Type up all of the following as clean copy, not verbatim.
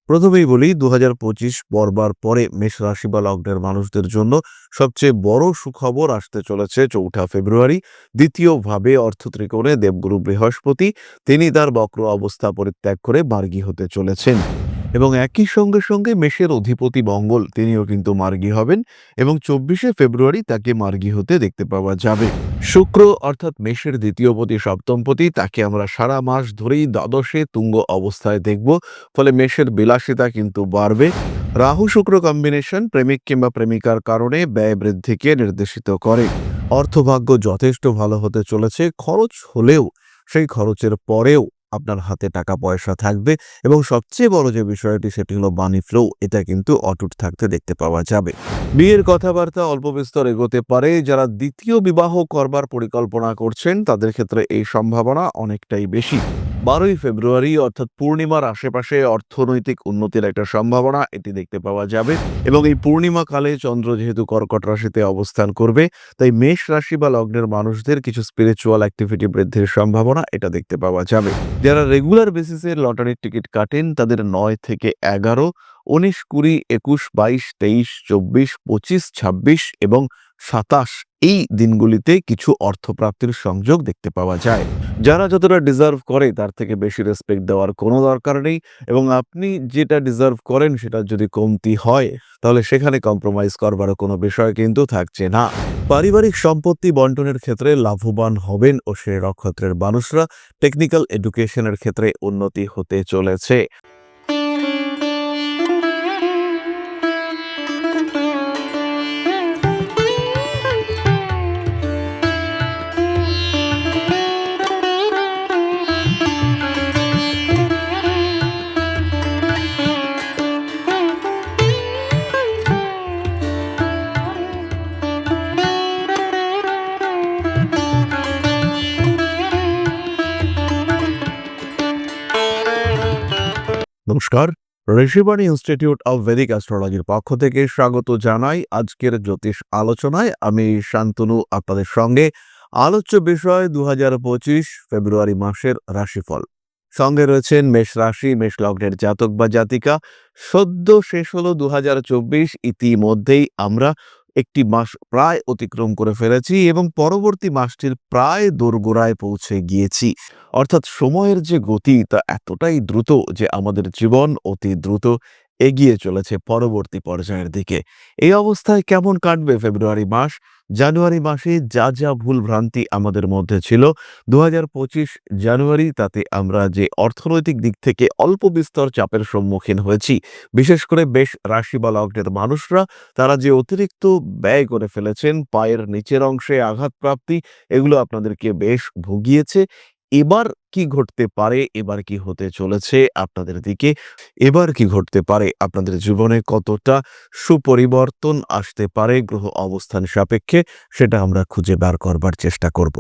প্রথমেই বলি ২০২৫ পড়বার পরে মেষ রাশি বা লগ্নের মানুষদের জন্য সবচেয়ে বড় সুখবর আসতে চলেছে ৪ঠা ফেব্রুয়ারি। দ্বিতীয়ভাবে অর্থত্রিকোণে দেবগুরু বৃহস্পতি তিনি তার বক্র অবস্থা পরিত্যাগ করে মার্গী হতে চলেছেন এবং একই সঙ্গে সঙ্গে মেষের অধিপতি মঙ্গল তিনিও কিন্তু মার্গী হবেন এবং ২৪শে ফেব্রুয়ারি তাকে মার্গী হতে দেখতে পাওয়া যাবে। শুক্র অর্থাৎ মেষের দ্বিতীয়পতি সপ্তমপতি তাকে আমরা সারা মাস ধরেই দ্বাদশে তুঙ্গ অবস্থায় দেখব, ফলে মেষের বিলাসিতা কিন্তু বাড়বে। রাহু শুক্র কম্বিনেশন প্রেমিক কিংবা প্রেমিকার কারণে ব্যয় বৃদ্ধিকে নির্দেশিত করে। অর্থভাগ্য যথেষ্ট ভালো হতে চলেছে, খরচ হলেও সেই খরচের পরেও আপনার হাতে টাকা পয়সা থাকবে এবং সবচেয়ে বড় যে বিষয়টি সেটি হলো মানি ফ্লো, এটা কিন্তু অটুট থাকতে দেখতে পাওয়া যাবে। বিয়ের কথাবার্তা অল্প বিস্তর এগোতে পারে। যারা দ্বিতীয় বিবাহ করবার পরিকল্পনা করছেন তাদের ক্ষেত্রে এই সম্ভাবনা অনেকটাই বেশি। ১২ই ফেব্রুয়ারি অর্থাৎ পূর্ণিমার আশেপাশে অর্থনৈতিক উন্নতির একটা সম্ভাবনা এটি দেখতে পাওয়া যাবে এবং এই পূর্ণিমা কালে চন্দ্র যেহেতু কর্কট রাশিতে অবস্থান করবে, তাই মেষ রাশি বা লগ্নের মানুষদের কিছু স্পিরিচুয়াল অ্যাক্টিভিটি বৃদ্ধির সম্ভাবনা এটা দেখতে পাওয়া যাবে। যারা রেগুলার বেসিসে লটারির টিকিট কাটেন তাদের ৯ থেকে ১১, ১৯, ২০, ২১, ২২, ২৩, ২৪, ২৫, ২৬ এবং ২৭ এই দিনগুলিতে কিছু অর্থপ্রাপ্তির সংযোগ দেখতে পাওয়া যায়। যারা যতটা ডিজার্ভ করে তার থেকে বেশি রেসপেক্ট দেওয়ার কোনো দরকার নেই এবং আপনি যেটা ডিজার্ভ করেন সেটা যদি কমতি হয় তাহলে সেখানে কম্প্রোমাইজ করবারও কোনো বিষয় কিন্তু থাকছে না। পারিবারিক সম্পত্তি বন্টনের ক্ষেত্রে লাভবান হবেন ও সে নক্ষত্রের মানুষরা। টেকনিক্যাল এডুকেশনের ক্ষেত্রে উন্নতি হতে চলেছে। নমস্কার, ঋষিবাণী ইনস্টিটিউট অব ভেদিক অ্যাস্ট্রোলজির পক্ষ থেকে স্বাগত জানাই আজকের জ্যোতিষ আলোচনায়। আমি শান্তনু আপনাদের সঙ্গে। আলোচ্য বিষয় ২০২৫ ফেব্রুয়ারি মাসের রাশিফল। সঙ্গে রয়েছেন মেষ রাশি, মেষ লগ্নের জাতক বা জাতিকা। সদ্য শেষ হলো ২০২৪, ইতিমধ্যেই আমরা একটি মাস প্রায় অতিক্রম করে ফেলেছি এবং পরবর্তী মাসটির প্রায় দোরগোড়ায় পৌঁছে গিয়েছি। অর্থাৎ সময়ের যে গতি তা এতটাই দ্রুত যে আমাদের জীবন অতি দ্রুত এগিয়ে চলেছে পরবর্তী পর্যায়ের দিকে। এই অবস্থায় কেমন কাটবে ফেব্রুয়ারি মাস? জানুয়ারি মাসে যা যা ভুল ভ্রান্তি আমাদের মধ্যে ছিল ২০২৫ জানুয়ারি তাতে আমরা যে অর্থনৈতিক দিক থেকে অল্প বিস্তর চাপের সম্মুখীন হয়েছি, বিশেষ করে বেশ রাশি বা লগ্নের মানুষরা তারা যে অতিরিক্ত ব্যয় করে ফেলেছেন, পায়ের নিচের অংশে আঘাতপ্রাপ্তি, এগুলো আপনাদেরকে বেশ ভুগিয়েছে। এবার কি ঘটতে পারে, এবার কি হতে চলেছে আপনাদের দিকে, এবার কি ঘটতে পারে আপনাদের জীবনে, কতটা সুপরিবর্তন আসতে পারে গ্রহ অবস্থান সাপেক্ষে, সেটা আমরা খুঁজে বার করবার চেষ্টা করব।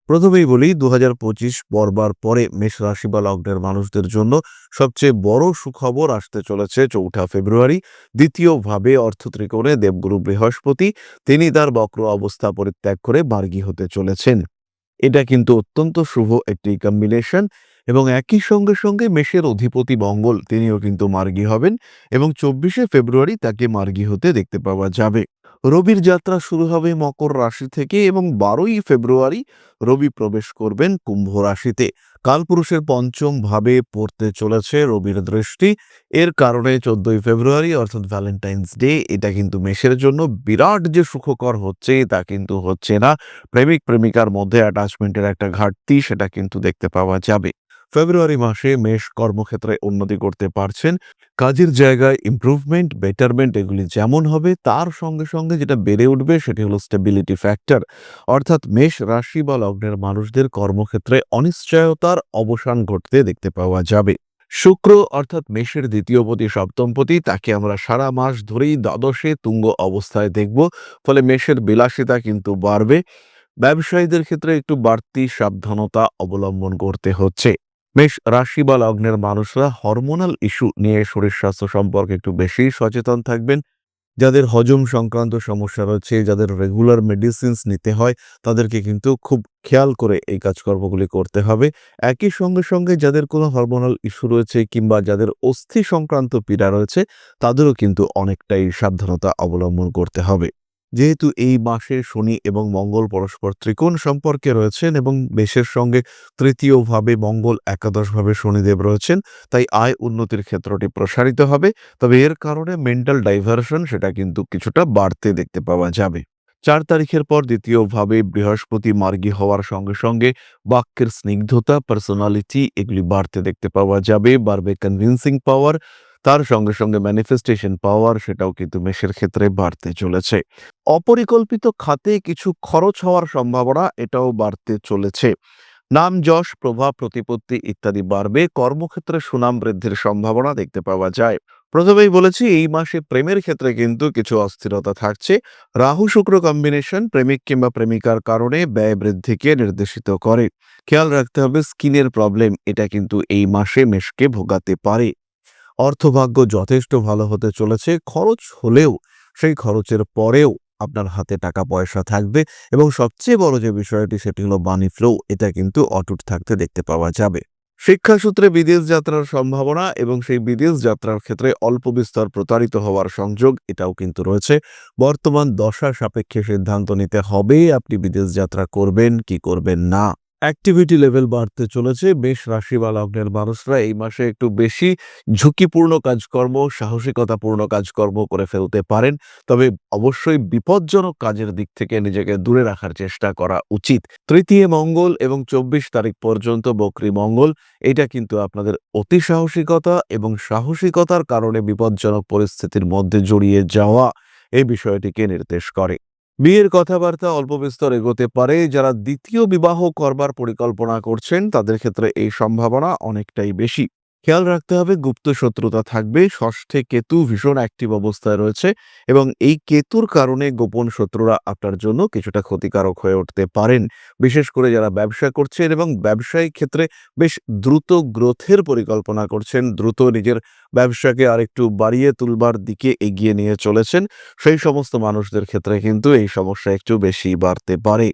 প্রথমেই বলি ২০২৫ পড়বার পরে মেষ রাশি বা লগ্নের মানুষদের জন্য সবচেয়ে বড় সুখবর আসতে চলেছে ৪ঠা ফেব্রুয়ারি। দ্বিতীয়ভাবে অর্থত্রিকোণে দেবগুরু বৃহস্পতি তিনি তার বক্র অবস্থা পরিত্যাগ করে মার্গী হতে চলেছেন। এটা কিন্তু অত্যন্ত শুভ একটি কম্বিনেশন এবং একই সঙ্গে সঙ্গে মেষের অধিপতি মঙ্গল তিনিও কিন্তু মার্গী হবেন এবং ২৪শে ফেব্রুয়ারি তাকে মার্গী হতে দেখতে পাওয়া যাবে। রবির যাত্রা শুরু হবে মকর রাশি থেকে এবং ১২ই ফেব্রুয়ারি রবি প্রবেশ করবেন কুম্ভ রাশিতে। কালপুরুষের পঞ্চম ভাবে পড়তে চলেছে রবির দৃষ্টি। এর কারণে ১৪ই ফেব্রুয়ারি অর্থাৎ ভ্যালেন্টাইন্স ডে এটা কিন্তু মেষের জন্য বিরাট যে সুখকর হচ্ছে তা কিন্তু হচ্ছে না। প্রেমিক প্রেমিকার মধ্যে অ্যাটাচমেন্টের একটা ঘাটতি সেটা কিন্তু দেখতে পাওয়া যাবে। ফেব্রুয়ারি মাসে মেষ কর্মক্ষেত্রে উন্নতি করতে পারছেন। কাজের জায়গায় ইমপ্রুভমেন্ট, বেটারমেন্ট এগুলি যেমন হবে তার সঙ্গে সঙ্গে যেটা বেড়ে উঠবে সেটি হলো স্টেবিলিটি ফ্যাক্টর। অর্থাৎ মেষ রাশি বা লগ্নের মানুষদের কর্মক্ষেত্রে অনিশ্চয়তার অবসান ঘটতে দেখতে পাওয়া যাবে। শুক্র অর্থাৎ মেষের দ্বিতীয়পতি সপ্তমপতি তাকে আমরা সারা মাস ধরেই দ্বাদশে তুঙ্গ অবস্থায় দেখব, ফলে মেষের বিলাসিতা কিন্তু বাড়বে। ব্যবসায়ীদের ক্ষেত্রে একটু বাড়তি সাবধানতা অবলম্বন করতে হচ্ছে। মেষ রাশি বা লগ্নের মানুষরা হরমোনাল ইস্যু নিয়ে শরীর স্বাস্থ্য সম্পর্কে একটু বেশি সচেতন থাকবেন। যাদের হজম সংক্রান্ত সমস্যা রয়েছে, যাদের রেগুলার মেডিসিনস নিতে হয়, তাদেরকে কিন্তু খুব খেয়াল করে এই কাজকর্মগুলি করতে হবে। একই সঙ্গে যাদের কোনো হরমোনাল ইস্যু রয়েছে কিংবা যাদের অস্থি সংক্রান্ত পীড়া রয়েছে, তাদেরও কিন্তু অনেকটাই সাবধানতা অবলম্বন করতে হবে। যেহেতু এই মাসে শনি এবং মঙ্গল পরস্পর ত্রিকোণ সম্পর্কে রয়েছেন এবং মেষের সঙ্গে তৃতীয়ভাবে মঙ্গল, একাদশভাবে শনিদেব রয়েছেন, তাই আয় উন্নতির ক্ষেত্রটি প্রসারিত হবে। তবে এর কারণে মেন্টাল ডাইভারশন সেটা কিন্তু কিছুটা বাড়তে দেখতে পাওয়া যাবে। ৪ তারিখের পর দ্বিতীয়ভাবে বৃহস্পতি মার্গী হওয়ার সঙ্গে বাক্যের স্নিগ্ধতা, পার্সোনালিটি এগুলি বাড়তে দেখতে পাওয়া যাবে। বাড়বে কনভিন্সিং পাওয়ার, তার সঙ্গে ম্যানিফেস্টেশন পাওয়ার সেটাও কিন্তু মেষের ক্ষেত্রে বাড়তে চলেছে। অপরিকল্পিত খাতে কিছু খরচ হওয়ার সম্ভাবনা এটাও বাড়তে চলেছে। নাম যশ, প্রভাব, প্রতিপত্তি ইত্যাদি বাড়বে। কর্মক্ষেত্রে সুনাম বৃদ্ধির সম্ভাবনা দেখতে পাওয়া যায়। প্রথমেই বলেছি এই মাসে প্রেমের ক্ষেত্রে কিন্তু কিছু অস্থিরতা থাকছে। রাহু শুক্র কম্বিনেশন প্রেমিক কিংবা প্রেমিকার কারণে ব্যয় বৃদ্ধিকে নির্দেশিত করে। খেয়াল রাখতে হবে স্কিনের প্রবলেম এটা কিন্তু এই মাসে মেষকে ভোগাতে পারে। অর্থভাগ্য যথেষ্ট ভালো হতে চলেছে। খরচ হলেও সেই খরচের পরেও আপনার হাতে টাকা পয়সা থাকবে এবং সবচেয়ে বড় যে বিষয়টি সেটি হলো মানি ফ্লো, এটা কিন্তু অটুট থাকতে দেখতে পাওয়া যাবে। শিক্ষাসূত্রে বিদেশ যাত্রার সম্ভাবনা এবং সেই বিদেশ যাত্রার ক্ষেত্রে অল্প বিস্তর প্রতারিত হওয়ার সংযোগ এটাও কিন্তু রয়েছে। বর্তমান দশা সাপেক্ষে সিদ্ধান্ত নিতে হবে আপনি বিদেশ যাত্রা করবেন কি করবেন না। অ্যাক্টিভিটি লেভেল বাড়তে চলেছে। মেষ রাশি বা লগ্নের মানুষরা এই মাসে একটু বেশি ঝুঁকিপূর্ণ কাজকর্ম, সাহসিকতাপূর্ণ কাজকর্ম করে ফেলতে পারেন। তবে অবশ্যই বিপজ্জনক কাজের দিক থেকে নিজেকে দূরে রাখার চেষ্টা করা উচিত। তৃতীয় মঙ্গল এবং ২৪ তারিখ পর্যন্ত বক্রী মঙ্গল, এটা কিন্তু আপনাদের অতি সাহসিকতা এবং সাহসিকতার কারণে বিপজ্জনক পরিস্থিতির মধ্যে জড়িয়ে যাওয়া এই বিষয়টিকে নির্দেশ করে। বিয়ের কথাবার্তা অল্প বিস্তর এগোতে পারে। যারা দ্বিতীয় বিবাহ করবার পরিকল্পনা করছেন তাদের ক্ষেত্রে এই সম্ভাবনা অনেকটাই বেশি। খেয়াল রাখতে হবে গুপ্ত শত্রুতা থাকবে। ষষ্ঠে কেতু ভীষণ অ্যাক্টিভ অবস্থায় রয়েছে এবং এই কেতুর কারণে গোপন শত্রুরা আপনার জন্য কিছুটা ক্ষতিকারক হয়ে উঠতে পারেন। বিশেষ করে যারা ব্যবসা করছেন এবং ব্যবসায়িক ক্ষেত্রে বেশ দ্রুত গ্রোথের পরিকল্পনা করছেন, দ্রুত নিজের ব্যবসাকে আরেকটু বাড়িয়ে তুলবার দিকে এগিয়ে নিয়ে চলেছেন, সেই সমস্ত মানুষদের ক্ষেত্রে কিন্তু এই সমস্যা একটু বেশি বাড়তে পারে।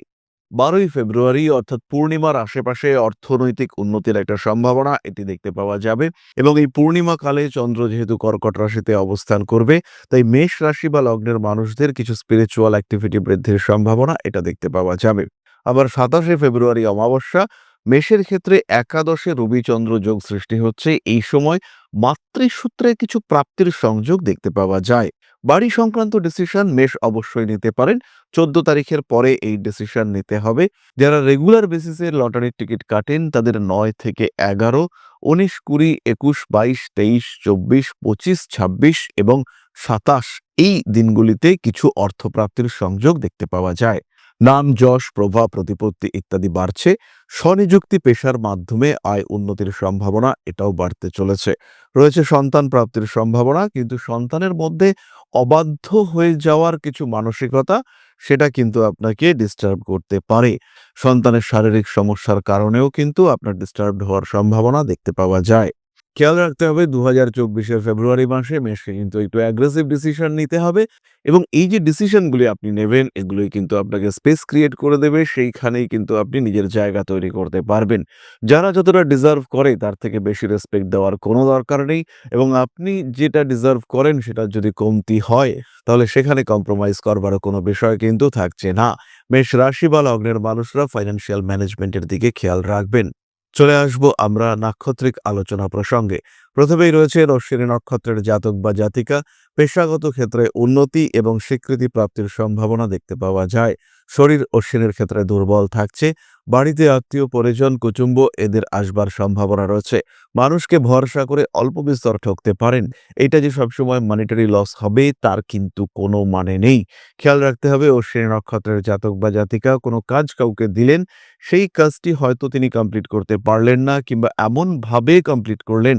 ১২ই ফেব্রুয়ারি অর্থাৎ পূর্ণিমার আশেপাশে অর্থনৈতিক উন্নতির একটা সম্ভাবনা এটি দেখতে পাওয়া যাবে এবং এই পূর্ণিমা কালে চন্দ্র যেহেতু কর্কট রাশিতে অবস্থান করবে, তাই মেষ রাশি বা লগ্নের মানুষদের কিছু স্পিরিচুয়াল অ্যাক্টিভিটি বৃদ্ধির সম্ভাবনা এটা দেখতে পাওয়া যাবে। আবার ২৭শে ফেব্রুয়ারি অমাবস্যা, মেষের ক্ষেত্রে একাদশে রবিচন্দ্র যোগ সৃষ্টি হচ্ছে। এই সময় মাতৃসূত্রে কিছু প্রাপ্তির সংযোগ দেখতে পাওয়া যায়। বাড়ি সংক্রান্ত ডিসিশন মেষ অবশ্যই নিতে পারেন। ১৪ তারিখের পরে এই ডিসিশন নিতে হবে। যারা রেগুলার বেসিসে লটারির টিকিট কাটেন তাদের ৯ থেকে ১১, ১৯, ২০, ২১, ২২, ২৩, ২৪, ২৫, ২৬ এবং ২৭ এই দিনগুলিতে কিছু অর্থপ্রাপ্তির সংযোগ দেখতে পাওয়া যায়। নাম যশ, প্রভাব, প্রতিপত্তি ইত্যাদি বাড়ছে। স্বনিযুক্তি পেশার মাধ্যমে আয় উন্নতির সম্ভাবনা এটাও বাড়তে চলেছে। রয়েছে সন্তান প্রাপ্তির সম্ভাবনা, কিন্তু সন্তানের মধ্যে অবাধ্য হয়ে যাওয়ার কিছু মানসিকতা সেটা কিন্তু আপনাকে ডিস্টার্ব করতে পারে। সন্তানের শারীরিক সমস্যার কারণেও কিন্তু আপনার ডিস্টার্বড হওয়ার সম্ভাবনা দেখতে পাওয়া যায়। খেয়াল রাখতে হবে ২০২৪-এর ফেব্রুয়ারি মাসে মেষকে কিন্তু একটু অ্যাগ্রেসিভ ডিসিশন নিতে হবে এবং এই যে ডিসিশনগুলি আপনি নেবেন এগুলোই কিন্তু আপনাকে স্পেস ক্রিয়েট করে দেবে। সেইখানেই কিন্তু আপনি নিজের জায়গা তৈরি করতে পারবেন। যারা যতটা ডিজার্ভ করে তার থেকে বেশি রেসপেক্ট দেওয়ার কোনো দরকার নেই এবং আপনি যেটা ডিজার্ভ করেন সেটার যদি কমতি হয় তাহলে সেখানে কম্প্রোমাইজ করবারও কোনো বিষয় কিন্তু থাকছে না। মেষ রাশি বা লগ্নের মানুষরা ফাইন্যান্সিয়াল ম্যানেজমেন্টের দিকে খেয়াল রাখবেন। চলে আসব আমরা নাক্ষত্রিক আলোচনা প্রসঙ্গে। প্রথমেই রয়েছে অশ্বিনী নক্ষত্রের জাতক বা জাতিকা। পেশাগত ক্ষেত্রে উন্নতি এবং স্বীকৃতি প্রাপ্তির সম্ভাবনা দেখতে পাওয়া যায়। শরীর অশ্বিনের ক্ষেত্রে দুর্বল থাকছে। বাড়িতে আত্মীয় পরিজন কুটুম্ব এদের আসবার সম্ভাবনা রয়েছে। মানুষকে ভরসা করে অল্প বিস্তর ঠকতে পারেন। এটা যে সবসময় মনিটারি লস হবে তার কিন্তু কোনো মানে নেই। খেয়াল রাখতে হবে অশ্বিনী নক্ষত্রের জাতক বা জাতিকা কোনো কাজ কাউকে দিলেন, সেই কাজটি হয়তো তিনি কমপ্লিট করতে পারলেন না কিংবা এমনভাবে কমপ্লিট করলেন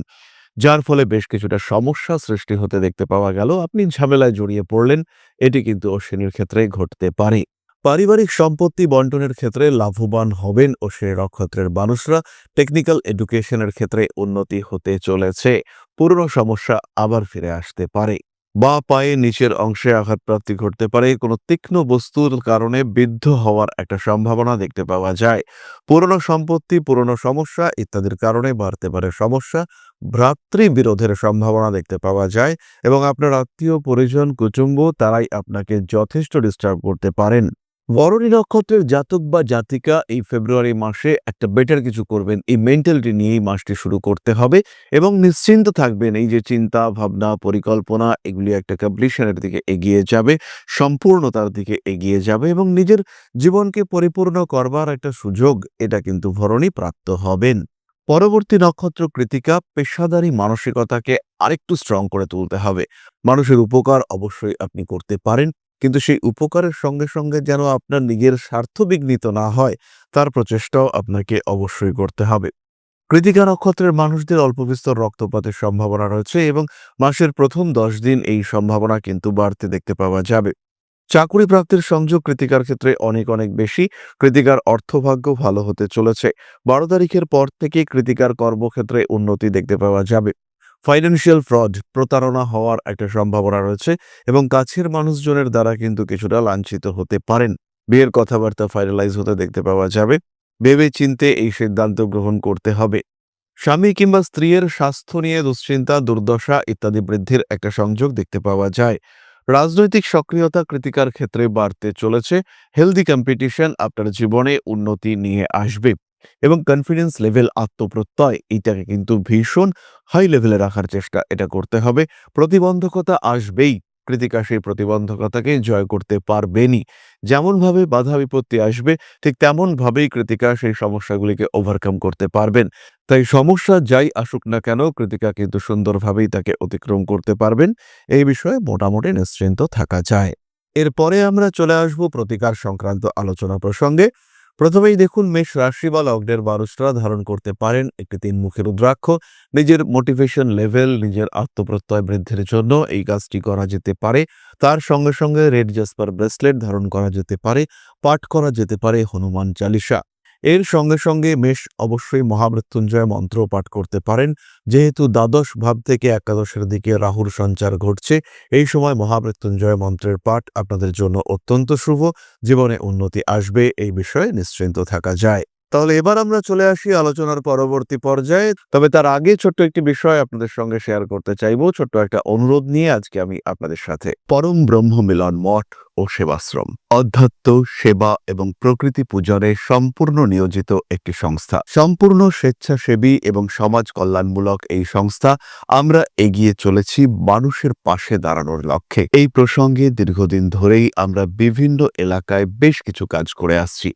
যার ফলে বেশ কিছুটা সমস্যা সৃষ্টি হতে দেখতে পাওয়া গেল। আপনি ঝামেলায় জড়িয়ে পড়লেন। এটি কিন্তু অশ্বিনীর ক্ষেত্রে ঘটতে পারে। পারিবারিক সম্পত্তি বন্টনের ক্ষেত্রে লাভবান হবেন অশ্বিনী নক্ষত্রের মানুষরা। টেকনিক্যাল এডুকেশনের ক্ষেত্রে উন্নতি হতে চলেছে। পুরনো সমস্যা আবার ফিরে আসতে পারে। বা পায়ে নিচের অংশে আঘাতপ্রাপ্তি ঘটতে পারে, কোনো তীক্ষ্ণ বস্তুর কারণে বিদ্ধ হওয়ার একটা সম্ভাবনা দেখতে পাওয়া যায়। পুরনো সম্পত্তি, পুরনো সমস্যা ইত্যাদির কারণে বাড়তে পারে সমস্যা। ভ্রাতৃবিরোধের সম্ভাবনা দেখতে পাওয়া যায় এবং আপনার আত্মীয় পরিজন কুটুম্ব তারাই আপনাকে যথেষ্ট ডিস্টার্ব করতে পারেন। ভরণী নক্ষত্রের জাতক বা জাতিকা এই ফেব্রুয়ারি মাসে একটা বেটার কিছু করবেন, এই মেন্টালিটি নিয়েই মাসটি শুরু করতে হবে এবং নিশ্চিন্ত থাকবেন। এই যে চিন্তা ভাবনা পরিকল্পনা এগুলি একটা কমপ্লিশনের দিকে এগিয়ে যাবে, সম্পূর্ণতার দিকে এগিয়ে যাবে এবং নিজের জীবনকে পরিপূর্ণ করবার একটা সুযোগ এটা কিন্তু ভরণী প্রাপ্ত হবেন। পরবর্তী নক্ষত্র কৃতিকা, পেশাদারী মানসিকতাকে আরেকটু স্ট্রং করে তুলতে হবে। মানুষের উপকার অবশ্যই আপনি করতে পারেন, কিন্তু সেই উপকারের সঙ্গে সঙ্গে যেন আপনার নিজের স্বার্থ বিঘ্নিত না হয় তার প্রচেষ্টাও আপনাকে অবশ্যই করতে হবে। কৃতিকা নক্ষত্রের মানুষদের অল্প বিস্তর রক্তপাতের সম্ভাবনা রয়েছে এবং মাসের প্রথম 10 দিন এই সম্ভাবনা কিন্তু বাড়তে দেখতে পাওয়া যাবে। চাকুরি প্রাপ্তির সংযোগ কৃতিকার ক্ষেত্রে অনেক অনেক বেশি। কৃতিকার অর্থভাগ্য ভালো হতে চলেছে। 12 তারিখের পর থেকে কৃতিকার কর্মক্ষেত্রে উন্নতি দেখতে পাওয়া যাবে। ফাইন্যান্সিয়াল ফ্রড, প্রতারণা হওয়ার একটা সম্ভাবনা রয়েছে এবং কাছের মানুষজনের দ্বারা কিন্তু কিছুটা লাঞ্ছিত হতে পারেন। বিয়ের কথাবার্তা ফাইনালাইজ হতে দেখতে পাওয়া যাবে। ভেবে চিন্তে এই সিদ্ধান্ত গ্রহণ করতে হবে। স্বামী কিংবা স্ত্রীর স্বাস্থ্য নিয়ে দুশ্চিন্তা, দুর্দশা ইত্যাদি বৃদ্ধির একটা সংযোগ দেখতে পাওয়া যায়। রাজনৈতিক সক্রিয়তা কৃতিকার ক্ষেত্রে বাড়তে চলেছে। হেলদি কম্পিটিশন আপনার জীবনে উন্নতি নিয়ে আসবে এবং কনফিডেন্স লেভেল, আত্মপ্রত্যয় এটাকে কিন্তু ভীষণ হাই লেভেলে রাখার চেষ্টা এটা করতে হবে। প্রতিবন্ধকতা আসবেই, কৃতিকা সেই প্রতিবন্ধকতাকে জয় করতে পারবেনই। যেমনভাবে বাধা বিপত্তি আসবে ঠিক তেমনভাবেই কৃতিকা সেই সমস্যাগুলিকে ওভারকাম করতে পারবেন। তাই সমস্যা যাই আসুক না কেন কৃতিকা কিন্তু সুন্দরভাবেই তাকে অতিক্রম করতে পারবেন। এই বিষয়ে মোটামুটি নিশ্চিন্ত থাকা যায়। এরপরে আমরা চলে আসব প্রতিকার সংক্রান্ত আলোচনা প্রসঙ্গে। প্রথমেই দেখুন, মেষ রাশি বা লগ্নের মানুষরা ধারণ করতে পারেন একটি 3 মুখী রুদ্রাক্ষ। নিজের মোটিভেশন লেভেল, নিজের আত্মপ্রত্যয় বৃদ্ধির জন্য এই কাজটি করা যেতে পারে। তার সঙ্গে সঙ্গে রেড জাসপার ব্রেসলেট ধারণ করা যেতে পারে, পাঠ করা যেতে পারে হনুমান চালিসা। এর সঙ্গে সঙ্গে মেষ অবশ্যই মহামৃত্যুঞ্জয় মন্ত্র পাঠ করতে পারেন। যেহেতু দ্বাদশ ভাব থেকে একাদশের দিকে রাহুর সঞ্চার ঘটছে, এই সময় মহামৃত্যুঞ্জয় মন্ত্রের পাঠ আপনাদের জন্য অত্যন্ত শুভ। জীবনে উন্নতি আসবে, এই বিষয়ে নিশ্চিন্ত থাকা যায়। তাহলে এবার আমরা চলে আসি আলোচনার পরবর্তী পর্যায়ে। তবে তার আগে ছোট্ট একটি বিষয় আপনাদের সঙ্গে শেয়ার করতে চাইবো, ছোট্ট একটা অনুরোধ নিয়ে আজকে আমি আপনাদের সাথে। পরম ব্রহ্ম মিলন মঠ ও সেবাশ্রম অধ্যাত্ম, সেবা এবং প্রকৃতি পূজনে সম্পূর্ণ নিয়োজিত একটি সংস্থা। সম্পূর্ণ স্বেচ্ছাসেবী এবং সমাজ কল্যাণমূলক এই সংস্থা। আমরা এগিয়ে চলেছি মানুষের পাশে দাঁড়ানোর লক্ষ্যে। এই প্রসঙ্গে দীর্ঘদিন ধরেই আমরা বিভিন্ন এলাকায় বেশ কিছু কাজ করে আসছি।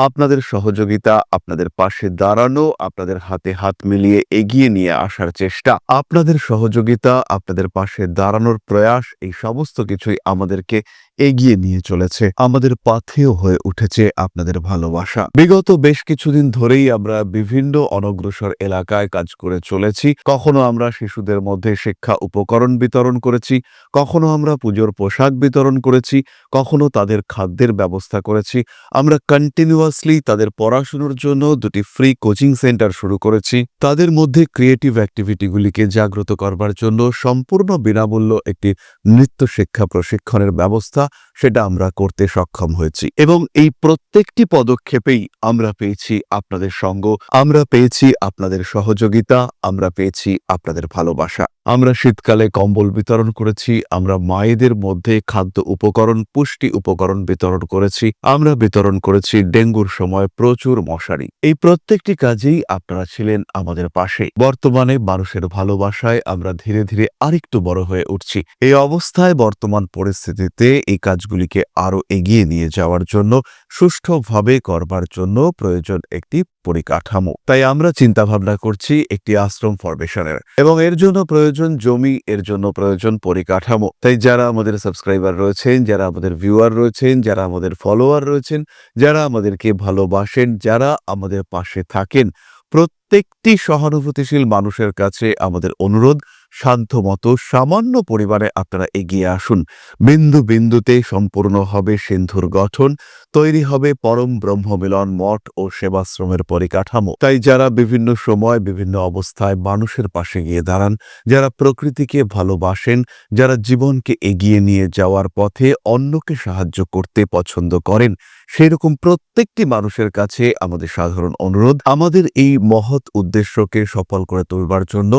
আপনাদের সহযোগিতা, আপনাদের পাশে দাঁড়ানো, আপনাদের হাতে হাত মিলিয়ে এগিয়ে নিয়ে আসার চেষ্টা, আপনাদের সহযোগিতা, আপনাদের পাশে দাঁড়ানোর প্রয়াস, এই সমস্ত কিছুই আমাদেরকে এগিয়ে নিয়ে চলেছে। আমাদের পাথেয় হয়ে উঠেছে আপনাদের ভালোবাসা। বিগত বেশ কিছুদিন ধরেই আমরা বিভিন্ন অনগ্রসর এলাকায় কাজ করে চলেছি। কখনো আমরা শিশুদের মধ্যে শিক্ষা উপকরণ বিতরণ করেছি, কখনো আমরা পুজোর পোশাক বিতরণ করেছি, কখনো তাদের খাদ্যের ব্যবস্থা করেছি। আমরা কন্টিনিউয়াসলি তাদের পড়াশুনোর জন্য 2টি ফ্রি কোচিং সেন্টার শুরু করেছি। তাদের মধ্যে ক্রিয়েটিভ অ্যাক্টিভিটিগুলিকে জাগ্রত করবার জন্য সম্পূর্ণ বিনামূল্য একটি নৃত্য শিক্ষা প্রশিক্ষণের ব্যবস্থা সেটা আমরা করতে সক্ষম হয়েছি এবং এই প্রত্যেকটি পদক্ষেপেই আমরা পেয়েছি আপনাদের সঙ্গ, আমরা পেয়েছি আপনাদের সহযোগিতা, আমরা পেয়েছি আপনাদের ভালোবাসা। আমরা শীতকালে কম্বল বিতরণ করেছি, আমরা মায়েদের মধ্যে খাদ্য উপকরণ, পুষ্টি উপকরণ বিতরণ করেছি, আমরা বিতরণ করেছি ডেঙ্গুর সময় প্রচুর মশারি। এই প্রত্যেকটি কাজেই আপনারা ছিলেন আমাদের পাশে। বর্তমানে মানুষের ভালোবাসায় আমরা ধীরে ধীরে আরেকটু বড় হয়ে উঠছি। এই অবস্থায় বর্তমান পরিস্থিতিতে এই কাজগুলিকে আরো এগিয়ে নিয়ে যাওয়ার জন্য, সুষ্ঠুভাবে করবার জন্য প্রয়োজন একটি পরিকাঠামো। তাই আমরা চিন্তা ভাবনা করছি একটি আশ্রম ফরমেশনের এবং এর জন্য প্রয়োজন জমি, এর জন্য প্রয়োজন পরিকাঠামো। তাই যারা আমাদের সাবস্ক্রাইবার রয়েছেন, যারা আমাদের ভিউয়ার রয়েছেন, যারা আমাদের ফলোয়ার রয়েছেন, যারা আমাদেরকে ভালোবাসেন, যারা আমাদের পাশে থাকেন, প্রত্যেকটি সহানুভূতিশীল মানুষের কাছে আমাদের অনুরোধ, শান্ত মতো সামান্য পরিবারে আপনারা এগিয়ে আসুন। বিন্দু বিন্দুতে সম্পূর্ণ হবে সিন্ধুর গঠন, তৈরি হবে পরম ব্রহ্মমিলন মঠ ও সেবাশ্রমের পরিকাঠামো। তাই যারা বিভিন্ন সময় বিভিন্ন অবস্থায় মানুষের পাশে গিয়ে দাঁড়ান, যারা প্রকৃতিকে ভালোবাসেন, যারা জীবনকে এগিয়ে নিয়ে যাওয়ার পথে অন্যকে সাহায্য করতে পছন্দ করেন, সেরকম প্রত্যেকটি মানুষের কাছে আমাদের সাধারণ অনুরোধ, আমাদের এই মহৎ উদ্দেশ্যকে সফল করে তুলবার জন্য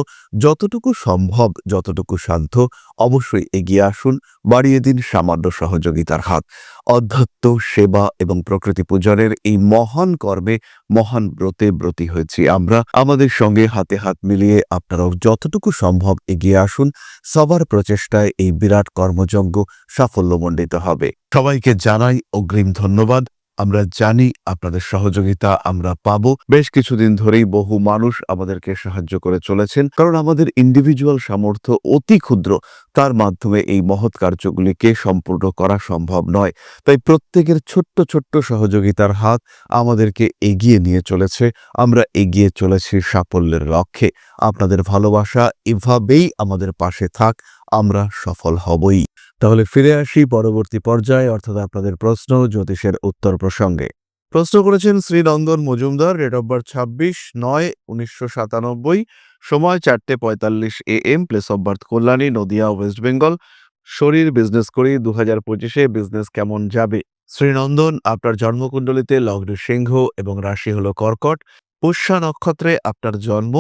যতটুকু সম্ভব, যতটুকু সাধ্য অবশ্যই এগিয়ে আসুন, বাড়িয়ে দিন সামান্য সহযোগিতার হাত। অধ্যাত্ম, সেবা এবং প্রকৃতি পূজনের এই মহান কর্মে, মহান ব্রতে ব্রতী হয়েছি আমরা। আমাদের সঙ্গে হাতে হাত মিলিয়ে আপনারাও যতটুকু সম্ভব এগিয়ে আসুন। সবার প্রচেষ্টায় এই বিরাট কর্মযজ্ঞ সাফল্যমণ্ডিত হবে। সবাইকে জানাই অগ্রিম ধন্যবাদ। আমরা জানি আপনাদের সহযোগিতা আমরা পাবো। বেশ কিছুদিন ধরেই বহু মানুষ আমাদেরকে সাহায্য করে চলেছেন, কারণ আমাদের ইন্ডিভিজুয়াল সামর্থ্য অতি ক্ষুদ্র, তার মাধ্যমে এই মহৎ কার্যগুলিকে সম্পূর্ণ করা সম্ভব নয়। তাই প্রত্যেকের ছোট্ট ছোট্ট সহযোগিতার হাত আমাদেরকে এগিয়ে নিয়ে চলেছে। আমরা এগিয়ে চলেছি সাফল্যের লক্ষ্যে। আপনাদের ভালোবাসা এভাবেই আমাদের পাশে থাক, আমরা সফল হবই। তাহলে ফিরে আসি পরবর্তী পর্যায়ে, অর্থাৎ আপনাদের প্রশ্ন জ্যোতিষের উত্তর প্রসঙ্গে। প্রশ্ন করেছেন শ্রীনন্দন মজুমদার, ডেট অফ বার্থ 26/9/1997, সময় 4:45 AM, place of birth Kalyani, Nadia, West Bengal. শরীর বিজনেস করি, 2025-এ বিজনেস কেমন যাবে? শ্রীনন্দন, আপনার জন্মকুণ্ডলিতে লগ্নে সিংহ এবং রাশি হলো কর্কট। পুষ্যা নক্ষত্রে আপনার জন্ম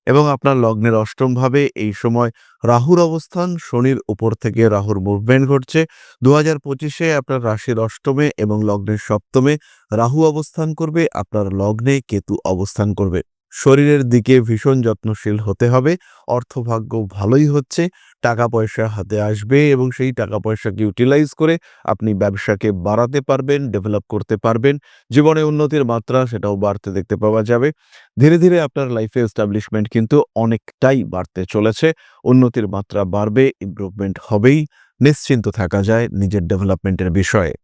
এবং আপনার লগ্নের অষ্টম ভাবে এই সময় রাহুর অবস্থান, শনির উপর থেকে রাহুর মুভমেন্ট ঘটছে। 2025-এ আপনার রাশির অষ্টমে এবং লগ্নের সপ্তমে রাহু অবস্থান করবে, আপনার লগ্নে কেতু অবস্থান করবে। শরীরের দিকে ভীষণ যত্নশীল হতে হবে। অর্থভাগ্য ভালোই হচ্ছে, টাকা পয়সা হাতে আসবে এবং সেই টাকা পয়সাকে ইউটিলাইজ করে আপনি ব্যবসাকে বাড়াতে পারবেন, ডেভেলপ করতে পারবেন। জীবনে উন্নতির মাত্রা সেটাও বাড়তে দেখতে পাওয়া যাবে। ধীরে ধীরে আপনার লাইফে এস্টাবলিশমেন্ট কিন্তু অনেকটাই বাড়তে চলেছে। উন্নতির মাত্রা বাড়বে, ইমপ্রুভমেন্ট হবেই, নিশ্চিন্ত থাকা যায় নিজের ডেভেলপমেন্টের বিষয়ে।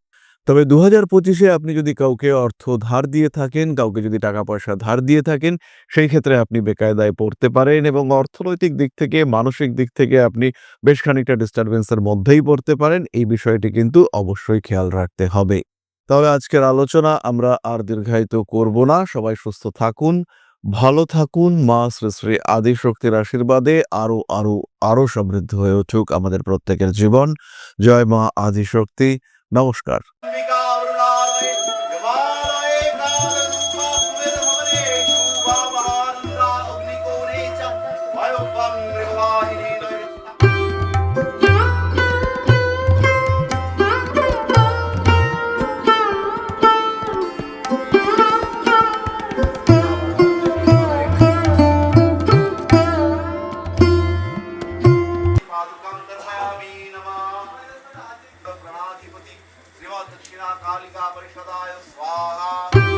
তবে 2025-এ আপনি যদি কাউকে অর্থ ধার দিয়ে থাকেন, কাউকে যদি টাকা পয়সা ধার দিয়ে থাকেন, সেই ক্ষেত্রে আপনি বেকায়দায় পড়তে পারেন এবং অর্থনৈতিক দিক থেকে, মানসিক দিক থেকে আপনি বেশ খানিকটা ডিস্টারবেন্সের মধ্যেই পড়তে পারেন। এই বিষয়টি কিন্তু অবশ্যই খেয়াল রাখতে হবে। তবে আজকের আলোচনা আমরা আর দীর্ঘায়িত করব না। সবাই সুস্থ থাকুন, ভালো থাকুন। মা শ্রী শ্রী আদিশক্তির আশীর্বাদে আরো আরো আরো সমৃদ্ধ হয়ে উঠুক আমাদের প্রত্যেকের জীবন। জয় মা আদিশক্তি। নমস্কার। दक्षिणा कालिका परिषदाय स्वाहा।